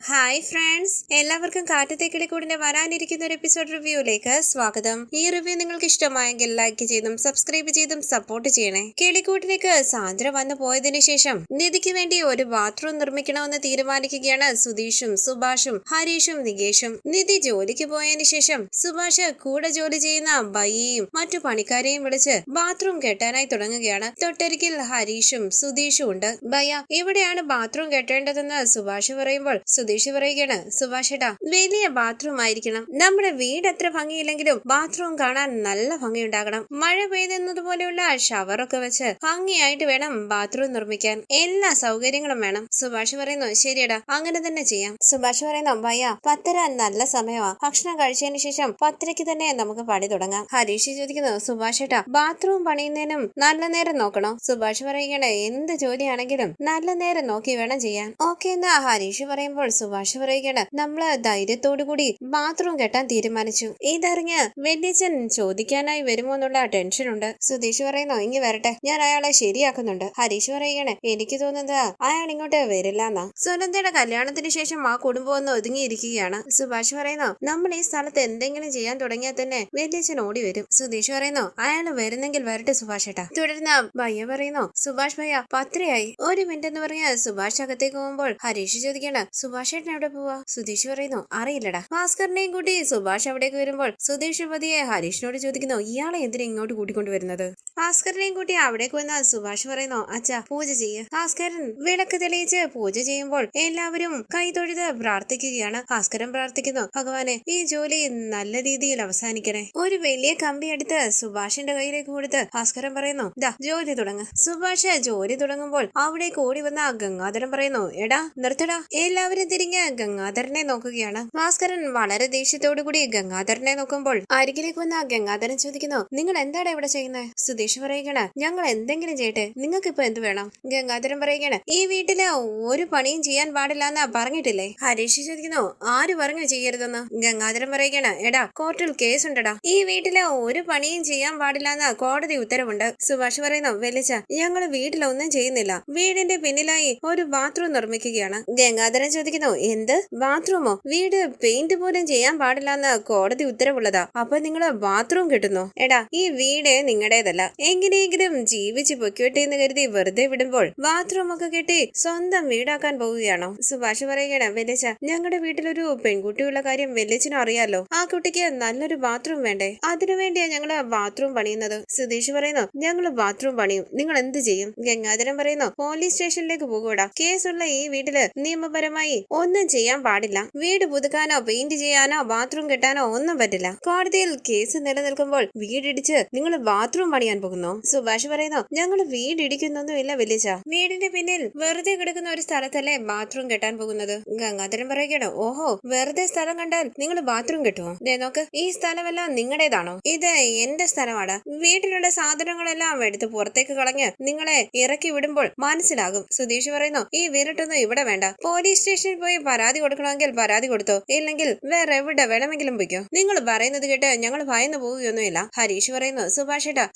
Hi friends, എല്ലാവർക്കും കാറ്റത്തെ കിളിക്കൂടിന്റെ വരാനിരിക്കുന്ന ഒരു എപ്പിസോഡ് റിവ്യൂയിലേക്ക് സ്വാഗതം. ഈ റിവ്യൂ നിങ്ങൾക്ക് ഇഷ്ടമായെങ്കിൽ ലൈക്ക് ചെയ്തും സബ്സ്ക്രൈബ് ചെയ്തും സപ്പോർട്ട് ചെയ്യണേ. കിളിക്കൂട്ടിലേക്ക് സാന്ദ്ര വന്നു പോയതിനു ശേഷം നിധിക്ക് വേണ്ടി ഒരു ബാത്റൂം നിർമ്മിക്കണമെന്ന് തീരുമാനിക്കുകയാണ് സുധീഷും സുഭാഷും ഹരീഷും നികേഷും. നിധി ജോലിക്ക് പോയതിനു ശേഷം സുഭാഷ് കൂടെ ജോലി ചെയ്യുന്ന ബയ്യയും മറ്റു പണിക്കാരെയും വിളിച്ച് ബാത്റൂം കെട്ടാനായി തുടങ്ങുകയാണ്. തൊട്ടരികിൽ ഹരീഷും സുധീഷും ഉണ്ട്. ബയ്യ, ഇവിടെയാണ് ബാത്റൂം കെട്ടേണ്ടതെന്ന് സുഭാഷ് പറയുമ്പോൾ സുധീഷ് പറയുകയാണ്, സുഭാഷേട്ടാ, വലിയ ബാത്റൂം ആയിരിക്കണം. നമ്മുടെ വീട് എത്ര ഭംഗിയില്ലെങ്കിലും ബാത്റൂം കാണാൻ നല്ല ഭംഗിയുണ്ടാകണം. മഴ പെയ്തെന്നതുപോലെയുള്ള ഷവറൊക്കെ വെച്ച് ഭംഗിയായിട്ട് വേണം ബാത്റൂം നിർമ്മിക്കാൻ. എല്ലാ സൗകര്യങ്ങളും വേണം. സുഭാഷ് പറയുന്നു, ശരിയടാ, അങ്ങനെ തന്നെ ചെയ്യാം. സുഭാഷ് പറയുന്നു, ഭയ്യ, 10:30 നല്ല സമയമാ. ഭക്ഷണം കഴിച്ചതിന് ശേഷം 10:30 തന്നെ നമുക്ക് പണി തുടങ്ങാം. ഹരീഷ് ചോദിക്കുന്നു, സുഭാഷേട്ടാ, ബാത്റൂം പണിയുന്നതിനും നല്ല നേരം നോക്കണോ? സുഭാഷ് പറയുകയാണ്, എന്ത് ജോലിയാണെങ്കിലും നല്ല നേരം നോക്കി വേണം ചെയ്യാൻ. ഓക്കെ എന്നാ ഹരീഷ് പറയുമ്പോൾ സുഭാഷ് പറയുകയാണ്, നമ്മള് ധൈര്യത്തോടു കൂടി ബാത്റൂം കെട്ടാൻ തീരുമാനിച്ചു. ഇതറിഞ്ഞ് വല്യച്ഛൻ ചോദിക്കാനായി വരുമോ എന്നുള്ള ടെൻഷനുണ്ട്. സുധീഷ് പറയുന്നു, ഇങ്ങി വരട്ടെ, ഞാൻ അയാളെ ശരിയാക്കുന്നുണ്ട്. ഹരീഷ് പറയുകയാണ്, എനിക്ക് തോന്നുന്നത് അയാൾ ഇങ്ങോട്ട് വരില്ല എന്നാ. സുനന്ദയുടെ കല്യാണത്തിന് ശേഷം ആ കുടുംബം ഒന്ന് ഒതുങ്ങിയിരിക്കുകയാണ്. സുഭാഷ് പറയുന്നു, നമ്മൾ ഈ സ്ഥലത്ത് എന്തെങ്കിലും ചെയ്യാൻ തുടങ്ങിയാൽ തന്നെ വല്യച്ഛൻ ഓടി വരും. സുധീഷ് പറയുന്നു, അയാൾ വരുന്നെങ്കിൽ വരട്ടെ സുഭാഷേട്ടാ. തുടർന്ന് ഭയ്യ പറയുന്നു, സുഭാഷ് ഭയ്യ, 10:30 ഒരു മിനിറ്റ് എന്ന് പറഞ്ഞ് സുഭാഷ് അകത്തേക്ക് പോകുമ്പോൾ ഹരീഷ് ചോദിക്കണം, സുഭാഷ് എവിടെ പോവാ? സുധീഷ് പറയുന്നു, അറിയില്ലടാ. ഭാസ്കറിനെയും കൂട്ടി സുഭാഷ് അവിടേക്ക് വരുമ്പോൾ സുധീഷ് പതിയെ ഹരീഷിനോട് ചോദിക്കുന്നു, ഇയാളെ എന്തിനാ ഇങ്ങോട്ട് കൂട്ടിക്കൊണ്ടുവരുന്നത്? ഭാസ്കറിനെയും കൂട്ടി അവിടേക്ക് വന്ന സുഭാഷ് പറയുന്നു, അച്ഛാ, പൂജ ചെയ്യ. ഭാസ്കരൻ വിളക്ക് തെളിയിച്ച് പൂജ ചെയ്യുമ്പോൾ എല്ലാവരും കൈതൊഴുത് പ്രാർത്ഥിക്കുകയാണ്. ഭാസ്കരൻ പ്രാർത്ഥിക്കുന്നു, ഭഗവാനെ, ഈ ജോലി നല്ല രീതിയിൽ അവസാനിക്കണേ. ഒരു വലിയ കമ്പി എടുത്ത് സുഭാഷിന്റെ കയ്യിലേക്ക് കൊടുത്ത് ഭാസ്കരൻ പറയുന്നു, ദാ ജോലി തുടങ്ങ്. സുഭാഷ് ജോലി തുടങ്ങുമ്പോൾ അവിടേക്ക് ഓടി വന്ന ഗംഗാധരൻ പറയുന്നു, എടാ നിർത്തടാ. എല്ലാവരും തിരിഞ്ഞ് ഗംഗാധരനെ നോക്കുകയാണ്. ഭാസ്കരൻ വളരെ ദേഷ്യത്തോടു കൂടി ഗംഗാധരനെ നോക്കുമ്പോൾ അരികിലേക്ക് വന്ന ഗംഗാധരൻ ചോദിക്കുന്നു, നിങ്ങൾ എന്താണ് ഇവിടെ ചെയ്യുന്നത്? സുധീഷ് പറയുകയാണ്, ഞങ്ങൾ എന്തെങ്കിലും ചെയ്യട്ടെ, നിങ്ങൾക്ക് ഇപ്പൊ എന്ത് വേണം? ഗംഗാധരൻ പറയുകയാണ്, ഈ വീട്ടില് ഒരു പണിയും ചെയ്യാൻ പാടില്ല എന്ന് പറഞ്ഞിട്ടില്ലേ? ഹരീഷ് ചോദിക്കുന്നു, ആര് പറഞ്ഞു ചെയ്യരുതെന്ന്? ഗംഗാധരൻ പറയുകയാണ്, എടാ, കോർട്ടിൽ കേസുണ്ടടാ. ഈ വീട്ടില് ഒരു പണിയും ചെയ്യാൻ പാടില്ല എന്ന് കോടതി ഉത്തരവുണ്ട്. സുഭാഷ് പറയുന്നു, വെളിച്ച, ഞങ്ങള് വീട്ടിലൊന്നും ചെയ്യുന്നില്ല. വീടിന്റെ പിന്നിലായി ഒരു ബാത്റൂം നിർമ്മിക്കുകയാണ്. ഗംഗാധരൻ ചോദിക്കുന്നു, എന്ത് ബാത്റൂമോ? വീട് പെയിന്റ് പോലും ചെയ്യാൻ പാടില്ലെന്ന് കോടതി ഉത്തരവുള്ളതാ. അപ്പൊ നിങ്ങള് ബാത്റൂം കിട്ടുന്നു? എടാ, ഈ വീട് നിങ്ങളുടേതല്ല. എങ്ങനെയെങ്കിലും ജീവിച്ച് പൊക്കിവട്ടെ എന്ന് കരുതി വെറുതെ വിടുമ്പോൾ ബാത്റൂം ഒക്കെ കെട്ടി സ്വന്തം വീടാക്കാൻ പോവുകയാണോ? സുഭാഷ് പറയുകയാണ്, വെല്ലിച്ച, ഞങ്ങളുടെ വീട്ടിലൊരു പെൺകുട്ടിയുള്ള കാര്യം വെല്ലിച്ചിനും അറിയാലോ. ആ കുട്ടിക്ക് നല്ലൊരു ബാത്റൂം വേണ്ടേ? അതിനുവേണ്ടിയാ ഞങ്ങള് ബാത്റൂം പണിയുന്നത്. സുധീഷ് പറയുന്നു, ഞങ്ങള് ബാത്റൂം പണിയും, നിങ്ങൾ എന്ത് ചെയ്യും? ഗംഗാധരൻ പറയുന്നു, പോലീസ് സ്റ്റേഷനിലേക്ക് പോകൂടാ. കേസുള്ള ഈ വീട്ടില് നിയമപരമായി ഒന്നും ചെയ്യാൻ പാടില്ല. വീട് പുതുക്കാനോ പെയിന്റ് ചെയ്യാനോ ബാത്റൂം കെട്ടാനോ ഒന്നും പറ്റില്ല. കോടതിയിൽ കേസ് നിലനിൽക്കുമ്പോൾ വീടിടിച്ച് നിങ്ങൾ ബാത്റൂം പണിയാൻ പോകുന്നു? സുഭാഷ് പറയുന്നു, ഞങ്ങൾ വീടിടിക്കുന്നൊന്നുമില്ല വെല്ലിച്ച. വീടിന്റെ പിന്നിൽ വെറുതെ കിടക്കുന്ന ഒരു സ്ഥലത്തല്ലേ ബാത്റൂം കെട്ടാൻ പോകുന്നത്? ഗംഗാധരൻ പറയുകയാണ്, ഓഹോ, വെറുതെ സ്ഥലം കണ്ടാൽ നിങ്ങൾ ബാത്റൂം കെട്ടുമോ? നോക്ക്, ഈ സ്ഥലമെല്ലാം നിങ്ങളുടേതാണോ? ഇത് എന്റെ സ്ഥലമാണ്. വീട്ടിലുള്ള സാധനങ്ങളെല്ലാം എടുത്ത് പുറത്തേക്ക് കളഞ്ഞ് നിങ്ങളെ ഇറക്കി വിടുമ്പോൾ മനസ്സിലാകും. സുധീഷ് പറയുന്നു, ഈ വിരട്ടൊന്നും ഇവിടെ വേണ്ട. പോലീസ് സ്റ്റേഷനിൽ പോയി പരാതി കൊടുക്കണമെങ്കിൽ പരാതി കൊടുത്തോ, ഇല്ലെങ്കിൽ വേറെ എവിടെ വേണമെങ്കിലും പോയിക്കോ. നിങ്ങൾ പറയുന്നത് കേട്ട് ഞങ്ങൾ ഭയന്നു പോവുകയൊന്നുമില്ല. ഹരീഷ് പറയുന്നു,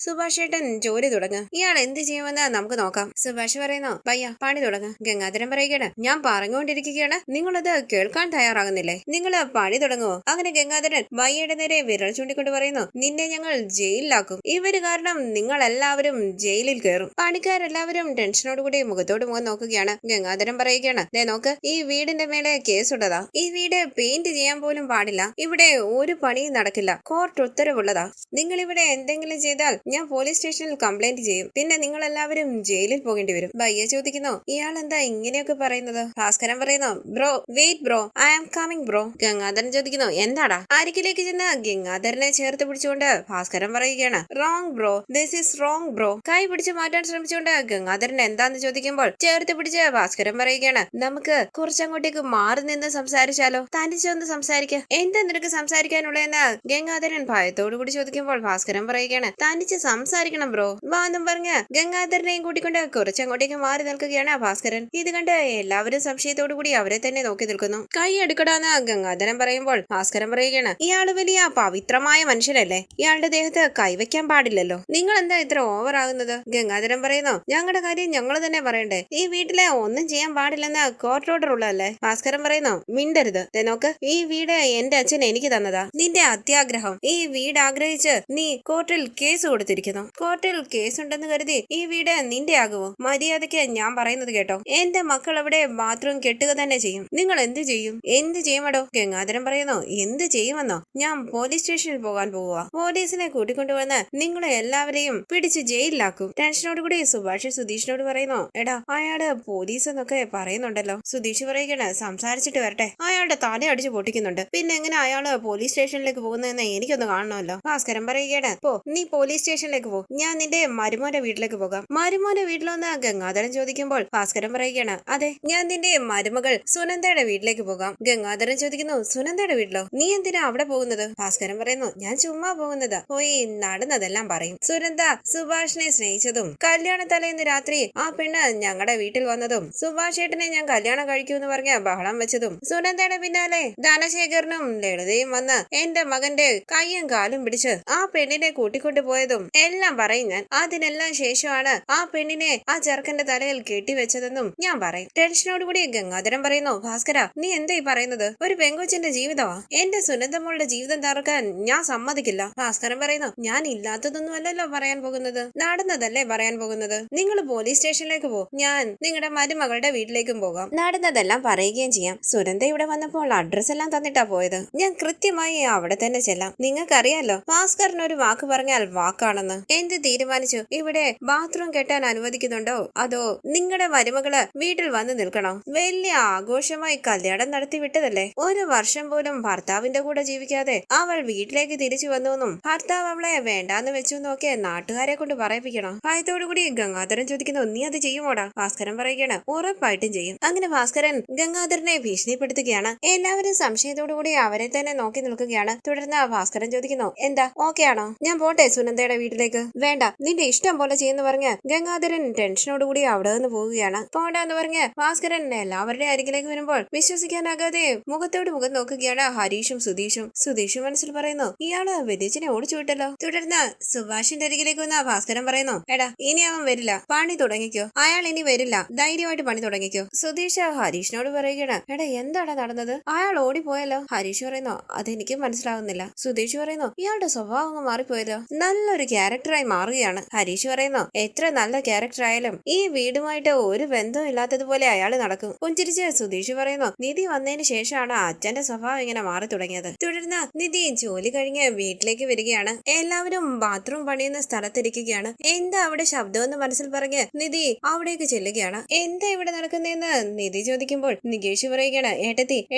സുഭാഷേട്ടൻ ജോലി തുടങ്ങ്. ഇയാൾ എന്ത് ചെയ്യുമെന്ന് നമുക്ക് നോക്കാം. സുഭാഷ് പറയുന്നു, പയ്യ, പണി തുടങ്ങ്. ഗംഗാധരൻ പറയുകയാണ്, ഞാൻ പറഞ്ഞുകൊണ്ടിരിക്കുകയാണ്, നിങ്ങളത് കേൾക്കാൻ തയ്യാറാകുന്നില്ലേ? നിങ്ങൾ പണി തുടങ്ങുവോ? അങ്ങനെ ഗംഗാധരൻ വയ്യയുടെ നേരെ വിരൽ ചൂണ്ടിക്കൊണ്ട് പറയുന്നു, നിന്നെ ഞങ്ങൾ ജയിലിലാക്കും. ഇവര് കാരണം നിങ്ങൾ എല്ലാവരും ജയിലിൽ കയറും. പണിക്കാരെല്ലാവരും ടെൻഷനോടുകൂടി മുഖത്തോട് മുഖം നോക്കുകയാണ്. ഗംഗാധരൻ പറയുകയാണ്, നോക്ക്, ഈ വീടിന്റെ മേലെ കേസുള്ളതാ. ഈ വീട് പെയിന്റ് ചെയ്യാൻ പോലും പാടില്ല. ഇവിടെ ഒരു പണിയും നടക്കില്ല. കോർട്ട് ഉത്തരവുള്ളതാ. നിങ്ങൾ ഇവിടെ എന്തെങ്കിലും ചെയ്താൽ ഞാൻ പോലീസ് സ്റ്റേഷനിൽ കംപ്ലൈന്റ് ചെയ്യും. പിന്നെ നിങ്ങൾ എല്ലാവരും ജയിലിൽ പോകേണ്ടി വരും. ഭയ്യ ചോദിക്കുന്നു, ഇയാൾ എന്താ ഇങ്ങനെയൊക്കെ പറയുന്നത്? ഭാസ്കരൻ പറയുന്നു, bro, wait bro, I am coming bro. Gangadharan ചോദിക്കുന്നു, എന്താടാ? അരികിലേക്ക് ചെന്ന് ഗംഗാധരനെ ചേർത്ത് പിടിച്ചുകൊണ്ട് ഭാസ്കരൻ പറയുകയാണ്, wrong bro, this is wrong bro. കൈ പിടിച്ച് മാറ്റാൻ ശ്രമിച്ചുകൊണ്ട് ഗംഗാധരൻ എന്താന്ന് ചോദിക്കുമ്പോൾ ചേർത്ത് പിടിച്ച് ഭാസ്കരൻ പറയുകയാണ്, നമുക്ക് കുറച്ചങ്ങോട്ടേക്ക് മാറി നിന്ന് സംസാരിച്ചാലോ? തനിച്ചൊന്ന് സംസാരിക്ക. എന്താ നിനക്ക് സംസാരിക്കാനുള്ളതെന്ന് ഗംഗാധരൻ ഭയത്തോടു കൂടി ചോദിക്കുമ്പോൾ ഭാസ്കരൻ പറയുകയാണ്, തനിച്ച് സംസാരിക്കണം ബ്രോ, വാ എന്നും പറഞ്ഞ് ഗംഗാധരനെയും കൂട്ടിക്കൊണ്ട് കുറച്ചങ്ങോട്ടേക്ക് മാറി നിൽക്കുകയാണ് ഭാസ്കരൻ. ഇത് കണ്ട് എല്ലാവരും സംശയത്തോടു കൂടി അവരെ തന്നെ നോക്കി നിൽക്കുന്നു. കൈ എടുക്കടാന്ന് ഗംഗാധരൻ പറയുമ്പോൾ ഭാസ്കരൻ പറയുകയാണ്, ഇയാള് വലിയ പവിത്രമായ മനുഷ്യരല്ലേ, ഇയാളുടെ ദേഹത്ത് കൈവയ്ക്കാൻ പാടില്ലല്ലോ. നിങ്ങൾ എന്താ ഇത്ര ഓവർ ആകുന്നത്? ഗംഗാധരൻ പറയുന്നു, ഞങ്ങളുടെ കാര്യം ഞങ്ങൾ തന്നെ പറയണ്ടേ? ഈ വീട്ടിലെ ഒന്നും ചെയ്യാൻ പാടില്ലെന്ന് കോർട്ട് ഓർഡർ ഉള്ളതല്ലേ? ഭാസ്കരൻ പറയുന്നു, മിണ്ടരുത്. നോക്ക്, ഈ വീട് എന്റെ അച്ഛൻ എനിക്ക് തന്നതാ. നിന്റെ അത്യാഗ്രഹം, ഈ വീട് ആഗ്രഹിച്ച് നീ കോർട്ടിൽ കേസ് കൊടുത്തിരിക്കുന്നു. കോർട്ടിൽ കേസ് ഉണ്ടെന്ന് കരുതി ഈ വീട് നിന്റെ ആകുമോ? മര്യാദയ്ക്ക് ഞാൻ പറയുന്നത് കേട്ടോ. എന്റെ മക്കൾ അവിടെ ബാത്റൂം കെട്ടുക തന്നെ ചെയ്യും. നിങ്ങൾ എന്ത് ചെയ്യും? എന്ത് ചെയ്യുമടോ? ഗംഗാധരൻ പറയുന്നു, എന്ത് ചെയ്യുമെന്നോ? ഞാൻ പോലീസ് സ്റ്റേഷനിൽ പോകാൻ പോവുക. പോലീസിനെ കൂട്ടിക്കൊണ്ടുവന്ന് നിങ്ങളെ എല്ലാവരെയും പിടിച്ച് ജയിലിലാക്കും. ടെൻഷനോട് കൂടി സുഭാഷ് സുധീഷിനോട് പറയുന്നു, എടാ അയാള് പോലീസ് എന്നൊക്കെ പറയുന്നുണ്ടല്ലോ. സുധീഷ് പറയുകയാണ്, സംസാരിച്ചിട്ട് വരട്ടെ. അയാളുടെ തല അടിച്ച് പൊട്ടിക്കുന്നുണ്ട്. പിന്നെ എങ്ങനെ അയാള് പോലീസ് സ്റ്റേഷനിലേക്ക് പോകുന്നതെന്ന് എനിക്കൊന്ന് കാണണമല്ലോ. ഭാസ്കരൻ പറയുകയാണ്, പോ, നീ പോലീസ് സ്റ്റേഷനിലേക്ക് പോ. ഞാൻ നിന്റെ മരുമോന്റെ വീട്ടിലേക്ക് പോകാം. മരുമോന്റെ വീട്ടിലൊന്ന് ഗംഗാധരൻ ചോദിക്കുമ്പോൾ ഭാസ്കരൻ പറയുകയാണ്, അതെ, ഞാൻ നിന്റെ മരുമകൾ സുനന്ദയുടെ വീട്ടിലേക്ക് പോകാം. ഗംഗാധരൻ ചോദിക്കുന്നു, സുനന്ദയുടെ വീട്ടിലോ? നീ എന്തിനാ അവിടെ പോകുന്നത്? ഭാസ്കരൻ പറയുന്നു, ഞാൻ ചുമ്മാ പോകുന്നത്. പോയി നടന്നതെല്ലാം പറയും. സുനന്ദ സുഭാഷിനെ സ്നേഹിച്ചതും കല്യാണ തലേന്ന് രാത്രി ആ പെണ്ണ് ഞങ്ങളുടെ വീട്ടിൽ വന്നതും സുഭാഷ് ഏട്ടനെ ഞാൻ കല്യാണം കഴിക്കൂന്ന് പറഞ്ഞ ബഹളം വെച്ചതും സുനന്ദയുടെ പിന്നാലെ ധനശേഖരനും ലളിതയും വന്ന് എന്റെ മകന്റെ കയ്യും കാലും പിടിച്ച് ആ പെണ്ണിനെ കൂട്ടിക്കൊണ്ടു പോയതും എല്ലാം പറയും ഞാൻ. അതിനെല്ലാം ശേഷമാണ് ആ പെണ്ണിനെ ആ ചെറുക്കന്റെ തലയിൽ കെട്ടിവെച്ചതെന്നും ഞാൻ പറയും. ടെൻഷനോടുകൂടി ഗംഗാധരൻ പറയുന്നു, ഭാസ്കര, നീ എന്തായി പറയുന്നത്? ഒരു പെങ്കൊച്ചിന്റെ ജീവിതമാ. എന്റെ സുനന്ദമ്മളുടെ ജീവിതം തകർക്കാൻ ഞാൻ സമ്മതിക്കില്ല. ഭാസ്കരൻ പറയുന്നു, ഞാൻ ഇല്ലാത്തതൊന്നും അല്ലല്ലോ പറയാൻ പോകുന്നത്, നടന്നതല്ലേ പറയാൻ പോകുന്നത്. നിങ്ങൾ പോലീസ് സ്റ്റേഷനിലേക്ക് പോ, ഞാൻ നിങ്ങളുടെ മരുമകളുടെ വീട്ടിലേക്കും പോകാം. നടന്നതെല്ലാം പറയുകയും ചെയ്യാം. സുനന്ദ ഇവിടെ വന്നപ്പോൾ അഡ്രസ് എല്ലാം തന്നിട്ടാ പോയത്. ഞാൻ കൃത്യമായി അവിടെ തന്നെ ചെല്ലാം. നിങ്ങൾക്കറിയാലോ, ഭാസ്കരൻ ഒരു വാക്ക് പറഞ്ഞാൽ വാക്കാണെന്ന്. എന്ത് തീരുമാനിച്ചു? ഇവിടെ ബാത്റൂം കെട്ടാൻ അനുവദിക്കുന്നുണ്ടോ അതോ നിങ്ങളുടെ മരുമകള് വീട്ടിൽ വന്ന് നിൽക്കണോ? വലിയ ആഘോഷമായി കല്യാണം നടത്തി വിട്ടതല്ലേ. ഒരു വർഷം പോലും ഭർത്താവിന്റെ കൂടെ ജീവിക്കാതെ അവൾ വീട്ടിലേക്ക് തിരിച്ചു വന്നുവെന്നും ഭർത്താവ് അവളെ വേണ്ടാന്ന് വെച്ചു നോക്കിയ നാട്ടുകാരെ കൊണ്ട് പറയിപ്പിക്കണോ? ഭയത്തോടുകൂടി ഗംഗാധരൻ ചോദിക്കുന്നു, നീ അത് ചെയ്യുമോടാ? ഭാസ്കരൻ പറയുകയാണ്, ഉറപ്പായിട്ടും ചെയ്യും. അങ്ങനെ ഭാസ്കരൻ ഗംഗാധരനെ ഭീഷണിപ്പെടുത്തുകയാണ്. എല്ലാവരും സംശയത്തോടുകൂടി അവരെ തന്നെ നോക്കി നിൽക്കുകയാണ്. തുടർന്ന് ഭാസ്കരൻ ചോദിക്കുന്നു, എന്താ ഓക്കെ ആണോ? ഞാൻ പോട്ടെ സുനന്ദയുടെ വീട്ടിലേക്ക്? വേണ്ട, നിന്റെ ഇഷ്ടം പോലെ ചെയ്യുന്നു പറഞ്ഞ് ഗംഗാധരൻ ടെൻഷനോടുകൂടി അവിടെ നിന്ന് പോവുകയാണ്. പോണ്ടെന്ന് പറഞ്ഞ് ഭാസ്കരൻ എല്ലാവരുടെ അരികിലേക്ക് വരുമ്പോൾ വിശ്വസിക്കാനാകാതെ മുഖത്തോട് മുഖം നോക്കുകയാണ് ഹരീഷും സുധീഷും. സുധീഷും മനസ്സിൽ പറയുന്നു, ഇയാള് വലിയച്ഛനെ ഓടിച്ചു വിട്ടല്ലോ. തുടർന്ന് സുഭാഷിന്റെ അരികിലേക്ക് വന്ന ഭാസ്കരൻ പറയുന്നു, എടാ ഇനി അവൻ വരില്ല, പണി തുടങ്ങിക്കോ. അയാൾ ഇനി വരില്ല, ധൈര്യമായിട്ട് പണി തുടങ്ങിക്കോ. സുധീഷ് ഹരീഷിനോട് പറയുകയാണ്, എടാ എന്താണ് നടന്നത്? അയാൾ ഓടിപ്പോയല്ലോ. ഹരീഷ് പറയുന്നു, അതെനിക്ക് മനസ്സിലാവുന്നില്ല. സുധീഷ് പറയുന്നു, ഇയാളുടെ സ്വഭാവം മാറിപ്പോയല്ലോ, നല്ലൊരു ക്യാരക്ടറായി മാറുകയാണ്. ഹരീഷ് പറയുന്നു, എത്ര നല്ല ക്യാരക്ടർ ആയാലും ഈ വീടുമായിട്ട് ഒരു ബന്ധവും ഇല്ലാത്തതുപോലെ അയാൾ നടക്കും. പുഞ്ചിരിച്ച് സുധീഷ് പറയുന്നു, നിധി വന്നതിന് ശേഷമാണ് അച്ഛന്റെ സ്വഭാവം ഇങ്ങനെ മാറി തുടങ്ങിയത്. തുടർന്ന് നിധി ജോലി കഴിഞ്ഞ് വീട്ടിലേക്ക് വരികയാണ്. എല്ലാവരും ബാത്റൂം പണിയുന്ന സ്ഥലത്തിരിക്കുകയാണ്. എന്താ അവിടെ ശബ്ദമെന്ന് മനസ്സിൽ പറഞ്ഞ് നിധി അവിടേക്ക് ചെല്ലുകയാണ്. എന്താ ഇവിടെ നടക്കുന്നതെന്ന് നിധി ചോദിക്കുമ്പോൾ നികേഷ് പറയുകയാണ്,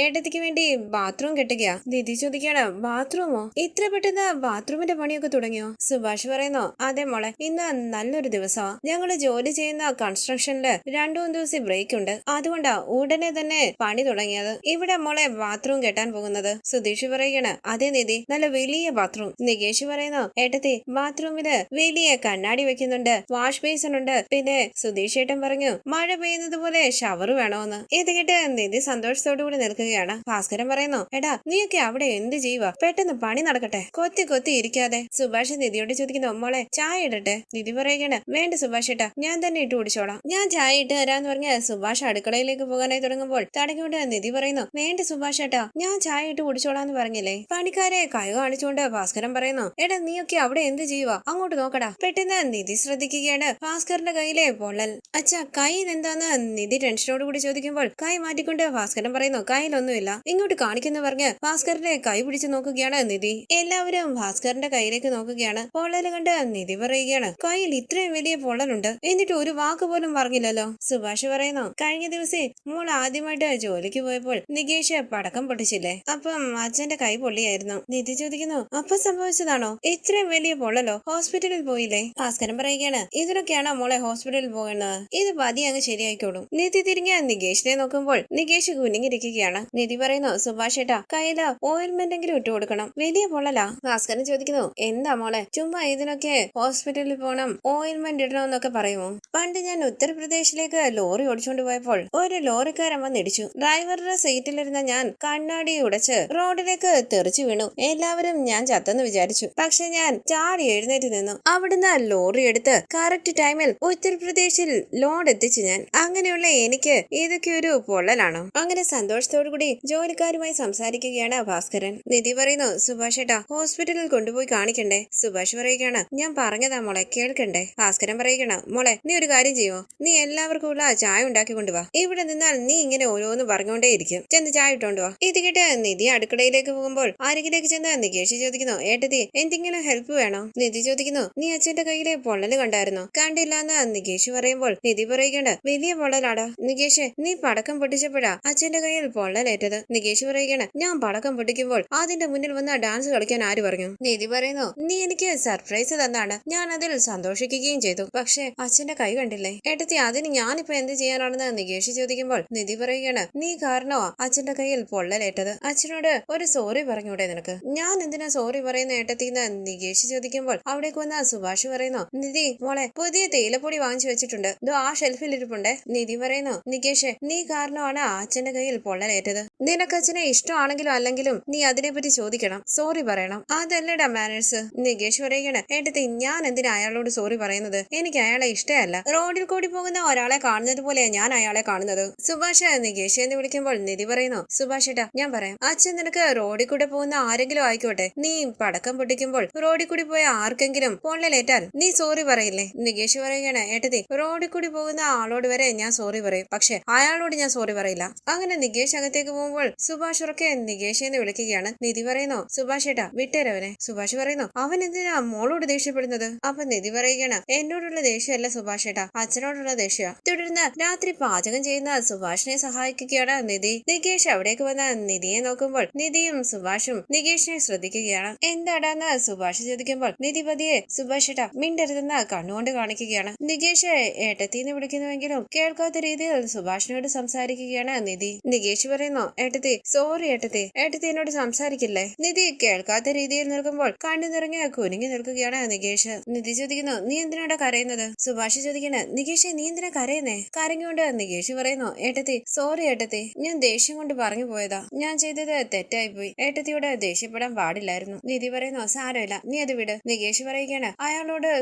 ഏട്ടത്തിക്ക് വേണ്ടി ബാത്റൂം കെട്ടുകയാ. നിധി ചോദിക്കുകയാണ്, ബാത്റൂമോ? ഇത്ര പെട്ടെന്ന് ബാത്റൂമിന്റെ പണിയൊക്കെ തുടങ്ങിയോ? സുഭാഷ് പറയുന്നു, അതെ മോളെ, ഇന്ന് നല്ലൊരു ദിവസമാ. ഞങ്ങള് ജോലി ചെയ്യുന്ന കൺസ്ട്രക്ഷനില് 2-3 ദിവസം ബ്രേക്ക് ഉണ്ട്. അതുകൊണ്ടാ ഉടനെ തന്നെ പണി തുടങ്ങിയത്. ഇവിടെ മോളെ ബാത്റൂം കെട്ടാൻ പോകുന്നത്. സുധീഷ് പറയുകയാണ്, അതെ നിധി, നല്ല വലിയ ബാത്റൂം. നികേഷ് പറയുന്നു, ഏട്ടത്തി, ബാത്റൂമില് വലിയ കണ്ണാടി വെക്കുന്നുണ്ട്, വാഷ് ബേസിൻ ഉണ്ട്. പിന്നെ സുധീഷ് ഏട്ടൻ പറഞ്ഞു മഴ പെയ്യുന്നത് പോലെ ഷവർ വേണോന്ന്. ഇത് കേട്ട് നിധി സന്തോഷത്തോടു കൂടി നിൽക്കുകയാണ്. ഭാസ്കരൻ പറയുന്നു, എടാ നീയൊക്കെ അവിടെ എന്ത് ചെയ്യുക? പെട്ടെന്ന് പണി നടക്കട്ടെ, കൊത്തി ഇരിക്കാതെ. സുഭാഷ് നിധിയോട് ചോദിക്കുന്നു, മോളെ ചായ ഇടട്ടെ? നിധി പറയുകയാണ്, വേണ്ട സുഭാഷ് ഏട്ടാ, ഞാൻ തന്നെ ഇട്ട് കുടിച്ചോളാം. ഞാൻ ചായ ഇട്ട് തരാന്ന് പറഞ്ഞ് സുഭാഷ് അടുക്കളയിലേക്ക് പോകാനായി തുടങ്ങുമ്പോൾ തടഞ്ഞുകൊണ്ട് നിധി പറയുന്നു, വേണ്ട സുഭാഷ് ഏട്ടാ, ഞാൻ ചായ ഇട്ട് കുടിച്ചോളാന്ന് പറഞ്ഞില്ലേ? പണിക്കാരെ കൈ കാണിച്ചുകൊണ്ട് ഭാസ്കരൻ പറയുന്നു, എടാ നീയൊക്കെ അവിടെ എന്ത് ചെയ്യുക? അങ്ങോട്ട് നോക്കടാ. പെട്ടെന്ന് നിധി ശ്രദ്ധിക്കുകയാണ് ഭാസ്കരന്റെ കയ്യിലെ പൊള്ളൽ. അച്ഛാ, കയ്യിൽ എന്താന്ന് നിധി ടെൻഷനോട് കൂടി ചോദിക്കുമ്പോൾ കൈ മാറ്റിക്കൊണ്ട് ഭാസ്കരൻ പറയുന്നു, കയ്യിലൊന്നുമില്ല, ഇങ്ങോട്ട് കാണിക്കുന്നു പറഞ്ഞ് ഭാസ്കരന്റെ കൈ പിടിച്ചു നോക്കുകയാണ് നിധി. എല്ലാവരും ഭാസ്കരന്റെ കയ്യിലേക്ക് നോക്കുകയാണ്. പൊള്ളൽ കണ്ട് നിധി പറയുകയാണ്, കയ്യിൽ ഇത്രയും വലിയ പൊള്ളലുണ്ട്, എന്നിട്ട് ഒരു വാക്ക് പോലും പറഞ്ഞില്ലല്ലോ. സുഭാഷ് പറയുന്നു, കഴിഞ്ഞ ദിവസം മോൾ ആദ്യമായിട്ട് ജോലിക്ക് പോയപ്പോൾ നികേഷ് പടക്കം പൊട്ടിച്ചില്ലേ, അപ്പം അച്ഛന്റെ കൈ പൊള്ളിയായിരുന്നു. നിധി ചോദിക്കുന്നു, അപ്പൊ സംഭവിച്ചതാണോ? ഇത്രയും വലിയ പൊള്ളലോ? ഹോസ്പിറ്റലിൽ പോയില്ലേ? ഭാസ്കരൻ പറയുകയാണ്, ഇതിനൊക്കെയാണോ മോളെ ഹോസ്പിറ്റലിൽ പോകുന്നത്? ഇത് പതി അങ്ങ് ശരിയായിക്കോളും. നിധി തിരിഞ്ഞ് നികേഷിനെ നോക്കുമ്പോൾ നികേഷ് കുനിങ്ങിരിക്കുകയാണ്. നിധി പറയുന്നു, സുഭാഷ് ഏട്ടാ, കയ്യില് ഓയിൽമെന്റ് എങ്കിലും ഇട്ട് കൊടുക്കണം, വലിയ പൊള്ളലാ. ഭാസ്കരൻ ചോദിക്കുന്നു, എന്താ മോളെ ചുമ്മാ ഇതിനൊക്കെ ഹോസ്പിറ്റലിൽ പോകണം, ഓയിൽമെന്റ് ഇടണമെന്നൊക്കെ പറയുമോ? പണ്ട് ഞാൻ ഉത്തർപ്രദേശിലേക്ക് ലോറി ഓടിച്ചുകൊണ്ട് പോയപ്പോൾ ഒരു ലോറിക്കാരൻ വന്നിടിച്ചു. ഡ്രൈവറുടെ സീറ്റിലിരുന്ന ഞാൻ കണ്ണാടി ഉടച്ച് റോഡിലേക്ക് തെറിച്ചു വീണു. എല്ലാവരും ഞാൻ ചത്തെന്ന് വിചാരിച്ചു. പക്ഷെ ഞാൻ ചാടി എഴുന്നേറ്റ് നിന്നു. അവിടുന്ന് ലോറി എടുത്ത് കറക്റ്റ് ടൈമിൽ ഉത്തർപ്രദേശിൽ ലോഡ് എത്തിച്ചു ഞാൻ. അങ്ങനെയുള്ള എനിക്ക് ഇതൊക്കെ ഒരു പൊള്ളൽ പൊള്ളലാണോ? അങ്ങനെ സന്തോഷത്തോടു കൂടി ജോലിക്കാരുമായി സംസാരിക്കുകയാണ് ഭാസ്കരൻ. നിധി പറയുന്നു, സുഭാഷ് ഏട്ടാ ഹോസ്പിറ്റലിൽ കൊണ്ടുപോയി കാണിക്കണ്ടേ? സുഭാഷ് പറയുകയാണ്, ഞാൻ പറഞ്ഞതാ മോളെ, കേൾക്കണ്ടേ? ഭാസ്കരൻ പറയുകയാണ്, മോളെ നീ ഒരു കാര്യം ചെയ്യുമോ? നീ എല്ലാവർക്കും ഉള്ള ചായ ഉണ്ടാക്കി കൊണ്ടുവാ. ഇവിടെ നിന്നാൽ നീ ഇങ്ങനെ ഓരോന്ന് പറഞ്ഞുകൊണ്ടേയിരിക്കും. ചെന്ന് ചായ ഇട്ടോണ്ട് വാ. ഇത് കേട്ട് നിധി അടുക്കളയിലേക്ക് പോകുമ്പോൾ അരികിലേക്ക് ചെന്ന് നികേഷ് ചോദിക്കുന്നു, ഏട്ടത്തി എന്തെങ്കിലും ഹെൽപ്പ് വേണോ? നിധി ചോദിക്കുന്നു, നീ അച്ഛന്റെ കയ്യിലെ പൊള്ളല് കണ്ടായിരുന്നോ? കണ്ടില്ലാന്ന് നികേഷ് പറയുമ്പോൾ നിധി പറയുകയാണ്, വലിയ പൊള്ളലാടാ. നികേഷ്, നീ പടക്കം പൊട്ടിച്ചപ്പോഴാ അച്ഛന്റെ കയ്യിൽ പൊള്ളലേറ്റത്. നികേഷ് പറയുകയാണ്, ഞാൻ പടക്കം പൊട്ടിക്കുമ്പോൾ അതിന്റെ മുന്നിൽ വന്ന് ഡാൻസ് കളിക്കാൻ ആര് പറഞ്ഞു? നിധി പറയുന്നു, നീ എനിക്ക് സർപ്രൈസ് തന്നാണ്, ഞാൻ അതിൽ സന്തോഷിക്കുകയും ചെയ്തു. പക്ഷെ അച്ഛന്റെ കൈ കണ്ടില്ലേ? ഏട്ടത്തി അതിന് ഞാനിപ്പോ എന്ത് ചെയ്യാനാണെന്ന് നികേഷ് ചോദിക്കുമ്പോൾ നിധി പറയുകയാണ്, നീ കാരണമാ അച്ഛന്റെ കയ്യിൽ പൊള്ളലേറ്റത്. അച്ഛനോട് ഒരു സോറി പറഞ്ഞൂടെ നിനക്ക്? ഞാൻ എന്തിനാ സോറി പറയുന്ന ഏട്ടത്തിന്ന് നികേഷ് ചോദിക്കുമ്പോൾ അവിടേക്ക് വന്ന സുഭാഷ് പറയുന്നു, നിധി മോളെ പുതിയ തേയിലപ്പൊടി വാങ്ങിച്ചു വെച്ചിട്ടുണ്ട്, ഇതോ ആ ഷെൽഫിൽ ഇരിപ്പുണ്ടേ. നിധി പറയുന്നു, നികേഷ് നീ കാരണമാണ് അച്ഛന്റെ കയ്യിൽ പൊള്ളലേറ്റത്. നിനക്ക് അച്ഛനെ ഇഷ്ടമാണെങ്കിലും അല്ലെങ്കിലും നീ അതിനെപ്പറ്റി ചോദിക്കണം, സോറി പറയണം. അതല്ലടാ മാനേഴ്സ്. നികേഷ് പറയുകയാണ്, ഏട്ടത്തി ഞാൻ എന്തിനാ അയാളോട് സോറി പറയുന്നത്? എനിക്ക് അയാളെ ഇഷ്ടമല്ല. റോഡിൽ കൂടി പോകുന്ന ഒരാളെ കാണുന്നത് പോലെയാ ഞാൻ അയാളെ കാണുന്നത്. സുഭാഷ് നികേഷ് എന്ന് വിളിക്കുമ്പോൾ നിധി പറയുന്നു, സുഭാഷ് ഏട്ടാ ഞാൻ പറയാം, അച്ഛൻ നിനക്ക് റോഡിൽ കൂടെ പോകുന്ന ആരെങ്കിലും ആയിക്കോട്ടെ, നീ പടക്കം പൊട്ടിക്കുമ്പോൾ റോഡിൽ കൂടി പോയ ആർക്കെങ്കിലും പൊള്ളലേറ്റാൽ നീ സോറി പറയില്ലേ? നികേഷ് പറയുകയാണ്, ഏട്ടത്തി റോഡിൽ കൂടി പോകുന്ന ആളോട് വരെ ഞാൻ സോറി പറയും, പക്ഷെ അയാളോട് ഞാൻ സോറി പറയില്ല. അങ്ങനെ നികേഷ് അകത്തേക്ക് പോകുമ്പോൾ സുഭാഷ് ഉറക്കെ നികേഷ് എന്ന് വിളിക്കുകയാണ്. നിധി പറയുന്നു, സുഭാഷ് ഏട്ടാ വിട്ടേരവനെ. സുഭാഷ് പറയുന്നു, അവൻ എന്തിനാ മോളോട് ദേഷ്യപ്പെടുന്നത്? അപ്പൊ നിധി പറയുകയാണ്, എന്നോടുള്ള ദേഷ്യമല്ല സുഭാഷ് ഏട്ടാ, അച്ഛനോടുള്ള ദേഷ്യ. തുടർന്ന് രാത്രി പാചകം ചെയ്യുന്ന സുഭാഷിനെ സഹായിക്കുകയാണ് നിധി. നികേഷ് അവിടേക്ക് വന്ന നിധിയെ നോക്കുമ്പോൾ നിധിയും സുഭാഷും നികേഷിനെ ശ്രദ്ധിക്കുകയാണ്. എന്താടാന്ന് സുഭാഷ് ചോദിക്കുമ്പോൾ നിധി പതിയെ, സുഭാഷ് ഏട്ടാ മിണ്ടരുതെന്ന് കണ്ണുകൊണ്ട് കാണിക്കുകയാണ്. നികേഷ് ഏട്ടത്തിന്ന് വിളിക്കുന്നുവെങ്കിലും കേൾക്കാത്ത രീതിയിൽ സുഭാഷിനോട് സംസാരിക്കുകയാണ് നിധി. നികേഷ് പറയുന്നു, ഏട്ടത്തി സോറി ഏട്ടത്തി, ഏട്ടത്തി എന്നോട് സംസാരിക്കില്ലേ? നിധി കേൾക്കാത്ത രീതിയിൽ നിൽക്കുമ്പോൾ കണ്ണു നിറങ്ങി കുനിങ്ങി നിൽക്കുകയാണ് നികേഷ്. നിധി ചോദിക്കുന്നു, നീ എന്തിനാടാ കരയുന്നത്? സുഭാഷ് ചോദിക്കുന്നു, നികേഷ് നീ എന്തിനാ കരയുന്നേ? കരഞ്ഞുകൊണ്ട് നികേഷ് പറയുന്നു, ഏട്ടത്തി സോറി ഏട്ടത്തി, ഞാൻ ദേഷ്യം കൊണ്ട് പറഞ്ഞു പോയതാ, ഞാൻ ചെയ്തത് തെറ്റായിപ്പോയി, ഏട്ടത്തിയോട് ദേഷ്യപ്പെടാൻ പാടില്ലായിരുന്നു. നിധി പറയുന്നു, സാരമില്ല നീ അത് വിട്. നികേഷ് പറയുകയാണ്, അയാളോട്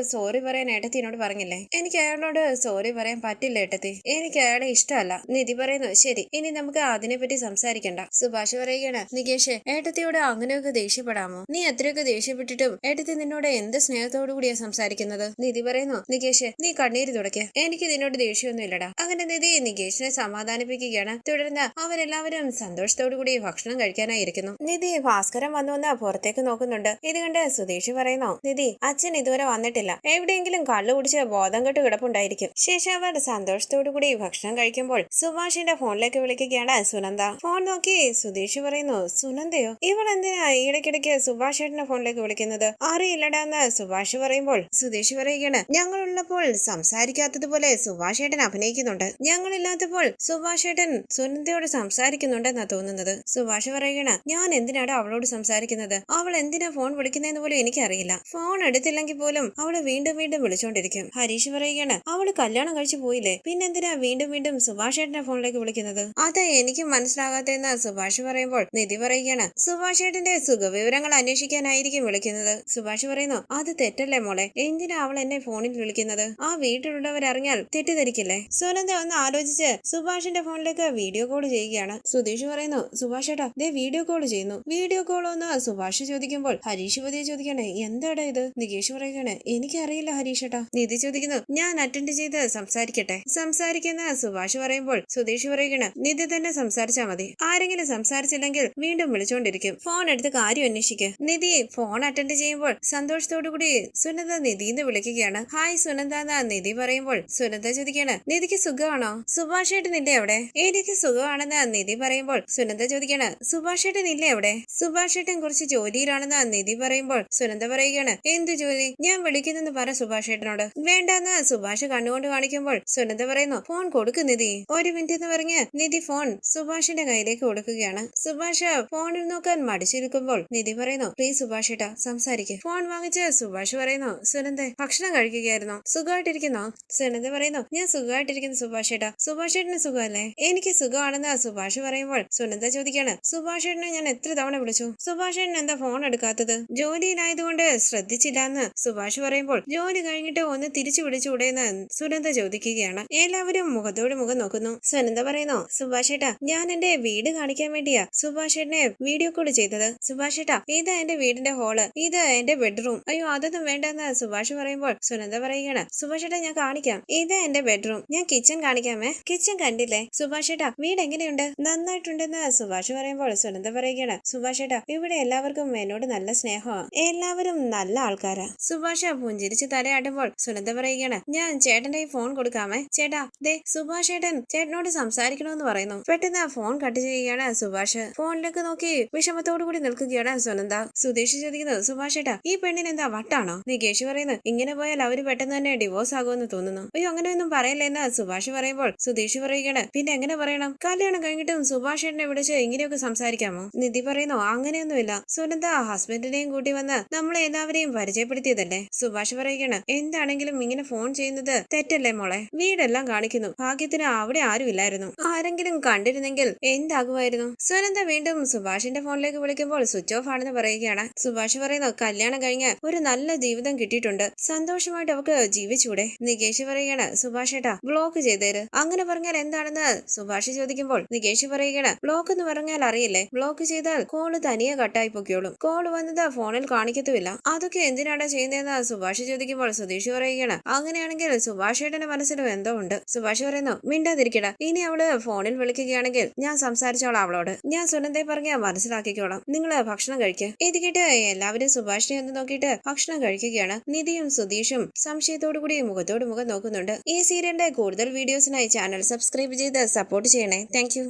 സോറി പറയാൻ ഏട്ടത്തി എന്നോട് പറഞ്ഞില്ലേ? എനിക്ക് അയാളോട് സോറി പറയാൻ പറ്റില്ല ഏട്ടത്തി, എനിക്ക് അയാളെ ഇഷ്ടമല്ല. നിധി പറയുന്നു, ശരി ഇനി നമുക്ക് അതിനെപ്പറ്റി സംസാരിക്കണ്ട. സുഭാഷ് പറയുകയാണ്, നികേഷ് ഏട്ടത്തിയോട് അങ്ങനെയൊക്കെ ദേഷ്യപ്പെടാമോ? നീ എത്രയൊക്കെ ദേഷ്യപ്പെട്ടിട്ടും ഏട്ടത്തി നിന്നോട് എന്ത് സ്നേഹത്തോടു കൂടിയാ സംസാരിക്കുന്നത്? നിധി പറയുന്നു, നികേഷ് നീ കണ്ണീര് തുടയ്ക്ക്, എനിക്ക് നിന്നോട് ദേഷ്യമൊന്നും ഇല്ലടാ. അങ്ങനെ നിധി നികേഷിനെ സമാധാനിപ്പിക്കുകയാണ്. തുടർന്ന് അവരെല്ലാവരും സന്തോഷത്തോടു കൂടി ഭക്ഷണം കഴിക്കാനായിരിക്കുന്നു. നിധി ഭാസ്കരൻ വന്നുവന്ന് പുറത്തേക്ക് നോക്കുന്നുണ്ട്. ഇത് കണ്ട് സുധീഷ് പറയുന്നു, നിധി അച്ഛൻ ഇതുവരെ വന്നിട്ടില്ല, എവിടെയെങ്കിലും കള്ളു കുടിച്ച് ബോധം കെട്ട് കിടപ്പുണ്ടായിരിക്കും. ശേഷം അവർ സന്തോഷത്തോടു കൂടി ഭക്ഷണം കഴിക്കുമ്പോൾ സുഭാഷിന്റെ ഫോണിലേക്ക് വിളിക്കുകയാണ് സുനന്ദ. ഫോൺ നോക്കി സുധീഷ് പറയുന്നു, സുനന്ദയോ? ഇവൾ എന്തിനാ ഇടയ്ക്കിടയ്ക്ക് സുഭാഷ് ഏട്ടന്റെ ഫോണിലേക്ക് വിളിക്കുന്നത്? അറിയില്ലടാന്ന് സുഭാഷ് പറയുമ്പോൾ സുധീഷ് പറയുകയാണ്, ഞങ്ങളുള്ളപ്പോൾ സംസാരിക്കാത്തതുപോലെ സുഭാഷ് ഏട്ടൻ അഭിനയിക്കുന്നുണ്ട്, ഞങ്ങളില്ലാത്തപ്പോൾ സുഭാഷ് ഏട്ടൻ സുനന്ദയോട് സംസാരിക്കുന്നുണ്ടെന്നാ തോന്നുന്നത്. സുഭാഷ് പറയുകയാണ്, ഞാൻ എന്തിനാണ് അവളോട് സംസാരിക്കുന്നത്? അവൾ എന്തിനാ ഫോൺ വിളിക്കുന്നതെന്ന് പോലും എനിക്കറിയില്ല. ഫോൺ എടുത്തില്ലെങ്കിൽ പോലും അവള് വീണ്ടും വീണ്ടും വിളിച്ചോണ്ടിരിക്കും. ഹരീഷ് പറയുകയാണ്, അവള് കല്യാണം കഴിച്ചു പോയില്ലേ, പിന്നെന്തിനാ വീണ്ടും വീണ്ടും സുഭാഷ് ഏട്ടന്റെ ഫോണിലേക്ക് വിളിക്കുന്നത്? അത് എനിക്ക് മനസ്സിലാകാത്തെന്ന് സുഭാഷ് പറയുമ്പോൾ നിധി പറയുകയാണ്, സുഭാഷ് ഏട്ടന്റെ സുഖവിവരങ്ങൾ അന്വേഷിക്കാനായിരിക്കും വിളിക്കുന്നത്. സുഭാഷ് പറയുന്നു, അത് തെറ്റല്ലേ മോളെ, എന്തിനാ അവൾ എന്നെ ഫോണിൽ വിളിക്കുന്നത്? ആ വീട്ടിലുള്ളവരറിഞ്ഞാൽ തെറ്റിദ്ധരിക്കില്ലേ? സുനന്ദ ഒന്ന് ആലോചിച്ച് സുഭാഷിന്റെ ഫോണിലേക്ക് വീഡിയോ കോൾ ചെയ്യുകയാണ്. സുധീഷ് പറയുന്നു, സുഭാഷ് ഏട്ടാ ദേ വീഡിയോ കോൾ ചെയ്യുന്നു. വീഡിയോ കോൾ ഒന്ന് സുഭാഷ് ചോദിക്കുമ്പോൾ ഹരീഷ് പതിയെ ചോദിക്കണേ, എന്താടാ ഇത്? നികേഷ് പറയുകയാണ്, എനിക്കറിയില്ല ഹരീഷ് ഏട്ടാ. നിധി ചോദിക്കുന്നു, ഞാൻ അറ്റൻഡ് ചെയ്ത് സംസാരിക്കട്ടെ? സംസാരിക്കുന്ന സുഭാഷ് പറയുമ്പോൾ സുധീഷ് പറയുകയാണ്, നിധി തന്നെ സംസാരിച്ചാ മതി, ആരെങ്കിലും സംസാരിച്ചില്ലെങ്കിൽ വീണ്ടും വിളിച്ചോണ്ടിരിക്കും, ഫോൺ എടുത്ത് കാര്യം അന്വേഷിക്ക്. നിധി ഫോൺ അറ്റൻഡ് ചെയ്യുമ്പോൾ സന്തോഷത്തോടു കൂടി സുനന്ദ നിധിന്ന് വിളിക്കുകയാണ്. ഹായ് സുനന്ദ എന്ന് നിധി പറയുമ്പോൾ സുനന്ദ ചോദിക്കുകയാണ്, നിധിക്ക് സുഖമാണോ? സുഭാഷ് ഏട്ടൻ ഇല്ലേ അവിടെ? എനിക്ക് സുഖമാണെന്ന് നിധി പറയുമ്പോൾ സുനന്ദ ചോദിക്കുകയാണ്, സുഭാഷ് ഏട്ടൻ ഇല്ലേ അവിടെ? സുഭാഷ് ഏട്ടൻ കുറച്ച് ജോലിയിലാണെന്ന് നിധി പറയുമ്പോൾ സുനന്ദ പറയുകയാണ്, എന്ത് ജോലി? ഞാൻ വിളിക്കുന്നെന്ന് പറ സുഭാഷ് ഏട്ടനോട്. വേണ്ടെന്ന് സുഭാഷ് കണ്ണുകൊണ്ട് കാണിക്കുമ്പോൾ സുനന്ദ പറയുന്നു, ഫോൺ കൊടുക്ക് നിധി. ഒരു മിനിറ്റ് എന്ന് പറഞ്ഞ് നിധി ഫോൺ സുഭാഷിന്റെ കയ്യിലേക്ക് കൊടുക്കുകയാണ്. സുഭാഷ് ഫോണിൽ നോക്കാൻ മടിച്ചിരിക്കുമ്പോൾ നിധി പറയുന്നു, പ്ലീസ് സുഭാഷ് ഏട്ടാ സംസാരിക്ക്. ഫോൺ വാങ്ങിച്ച് സുഭാഷ് പറയുന്നു, സുനന്ദ ഭക്ഷണം കഴിക്കുകയായിരുന്നു, സുഖമായിട്ടിരിക്കുന്നോ? സുനന്ദ പറയുന്നു, ഞാൻ സുഖമായിട്ടിരിക്കുന്നു സുഭാഷ് ഏട്ടാ. സുഭാഷ് ഏട്ടന് സുഖമല്ലേ? എനിക്ക് സുഖമാണെന്ന് സുഭാഷ് പറയുമ്പോൾ സുനന്ദ ചോദിക്കാണ്, സുഭാഷ് ഏട്ടനെ ഞാൻ എത്ര തവണ വിളിച്ചു, സുഭാഷ് ഏട്ടൻ എന്താ ഫോൺ എടുക്കാത്തത്? ജോലിയിലായതുകൊണ്ട് ശ്രദ്ധിച്ചില്ലാന്ന് സുഭാഷ് പറയുമ്പോൾ ജോലി കഴിഞ്ഞിട്ട് ഒന്ന് തിരിച്ചു വിളിച്ചുകൂടെയെന്ന് സുനന്ദ ചോദിക്കുകയാണ്. എല്ലാവരും മുഖത്തോട് മുഖം നോക്കുന്നു. സുനന്ദ പറയുന്നു, പറയുന്നു സുഭാഷ് ഏട്ടാ ഞാൻ എന്റെ വീട് കാണിക്കാൻ വേണ്ടിയാ സുഭാഷ് ഏട്ടനെ വീഡിയോ കോൾ ചെയ്തത്. സുഭാഷ് ഏട്ടാ ഇത് എന്റെ വീടിന്റെ ഹോള്, ഇത് എന്റെ ബെഡ്റൂം. അയ്യോ അതൊന്നും വേണ്ടെന്ന് സുഭാഷ് പറയുമ്പോൾ സുനന്ദ പറയുകയാണ് സുഭാഷ് ഏട്ടാ ഞാൻ കാണിക്കാം, ഇത് എന്റെ ബെഡ്റൂം, ഞാൻ കിച്ചൺ കാണിക്കാമേ. കിച്ചൺ കണ്ടില്ലേ സുഭാഷ് ഏട്ടാ, വീട് എങ്ങനെയുണ്ട്? നന്നായിട്ടുണ്ടെന്ന് സുഭാഷ് പറയുമ്പോൾ സുനന്ദ പറയുകയാണ് സുഭാഷ് ഏട്ടാ ഇവിടെ എല്ലാവർക്കും എന്നോട് നല്ല സ്നേഹമാണ്, എല്ലാവരും നല്ല ആൾക്കാരാ. സുഭാഷ് പുഞ്ചിരിച്ച് തലയാട്ടുമ്പോൾ സുനന്ദ പറയുകയാണ് ഞാൻ ചേട്ടന്റെ ഫോൺ കൊടുക്കാമേ. ചേട്ടാ ദേ സുഭാഷ് ഏട്ടൻ ചേട്ടനോട് സംസാരിക്കണമെന്ന് പറയുന്നു. പെട്ടെന്ന് ഫോൺ കട്ട് ചെയ്യുകയാണ് സുഭാഷ്. ഫോണിലേക്ക് നോക്കി വിഷമത്തോടു കൂടി നിൽക്കുകയാണ് സുനന്ദ. സുധീഷ് ചോദിക്കുന്നു സുഭാഷ് ഏട്ടാ ഈ പെണ്ണിന് എന്താ വട്ടാണോ? നികേഷ് പറയുന്നു ഇങ്ങനെ പോയാൽ അവര് പെട്ടെന്ന് തന്നെ ഡിവോഴ്സ് ആകുമെന്ന് തോന്നുന്നു. അയ്യോ അങ്ങനെയൊന്നും പറയല്ലെന്ന് സുഭാഷ് പറയുമ്പോൾ സുധീഷ് പറയുകയാണ് പിന്നെ എങ്ങനെ പറയണം, കല്യാണം കഴിഞ്ഞിട്ടും സുഭാഷ് ഏട്ടനെ വിളിച്ച് ഇങ്ങനെയൊക്കെ സംസാരിക്കാമോ? നിധി പറയുന്നു അങ്ങനെയൊന്നുമില്ല, സുനന്ദ ഹസ്ബൻഡിനെയും കൂട്ടി വന്ന് നമ്മളെ എല്ലാവരെയും പരിചയപ്പെടുത്തിയതല്ലേ. സുഭാഷ് പറയുകയാണ് എന്താണെങ്കിലും ഇങ്ങനെ ഫോൺ ചെയ്യുന്നത് തെറ്റല്ലേ മോളെ, വീടെല്ലാം കാണിക്കുന്നു, ഭാഗ്യത്തിന് അവിടെ ആരും ഇല്ലായിരുന്നു, ആരെങ്കിലും കണ്ടിരുന്നെങ്കിൽ എന്താകുമായിരുന്നു. സുനന്ദ വീണ്ടും സുഭാഷിന്റെ ഫോണിലേക്ക് വിളിക്കുമ്പോൾ സ്വിച്ച് ഓഫ് ആണെന്ന് പറയുകയാണ്. സുഭാഷ് പറയുന്നു കല്യാണം കഴിഞ്ഞ് ഒരു നല്ല ജീവിതം കിട്ടിയിട്ടുണ്ട്, സന്തോഷമായിട്ട് അവക്ക് ജീവിച്ചൂടെ. നികേഷ് പറയുകയാണ് സുഭാഷ് ഏട്ടാ ബ്ലോക്ക് ചെയ്തേര്. അങ്ങനെ പറഞ്ഞാൽ എന്താണെന്ന് സുഭാഷ് ചോദിക്കുമ്പോൾ നികേഷ് പറയുകയാണ് ബ്ലോക്ക് എന്ന് പറഞ്ഞാൽ അറിയില്ലേ, ബ്ലോക്ക് ചെയ്താൽ കോള് തനിയെ കട്ടായി പൊക്കോളും, കോള് വന്നത് ഫോണിൽ കാണിക്കത്തുമില്ല, അതൊക്കെ എന്തിനാണ് ചെയ്യുന്നതെന്ന് സുഭാഷ് ചോദിക്കുമ്പോൾ സുധീഷ് പറയുകയാണ് അങ്ങനെയാണെങ്കിൽ സുഭാഷ് ഏട്ടന്റെ മനസ്സിലും എന്തോ ഉണ്ട്. സുഭാഷ് പറയുന്നു മിണ്ടാതിരിക്കട, ഇനി അവള് ഫോണിൽ വിളിക്കുകയാണെങ്കിൽ ഞാൻ സംസാരിച്ചോളാം അവളോട്, ഞാൻ സുനന്ദയെ പറഞ്ഞ മനസ്സിലാക്കിക്കോളാം, നിങ്ങള് ഭക്ഷണം കഴിക്കുക. ഇത് കേട്ട് എല്ലാവരും സുഭാഷിനെ ഒന്ന് നോക്കിയിട്ട് ഭക്ഷണം കഴിക്കുകയാണ്. നിധിയും സുധീഷും സംശയത്തോടു കൂടി മുഖത്തോട് മുഖം നോക്കുന്നുണ്ട്. ഈ സീരിയലിന്റെ കൂടുതൽ വീഡിയോസിനായി ചാനൽ സബ്സ്ക്രൈബ് ചെയ്ത് സപ്പോർട്ട് ചെയ്യണേ. താങ്ക്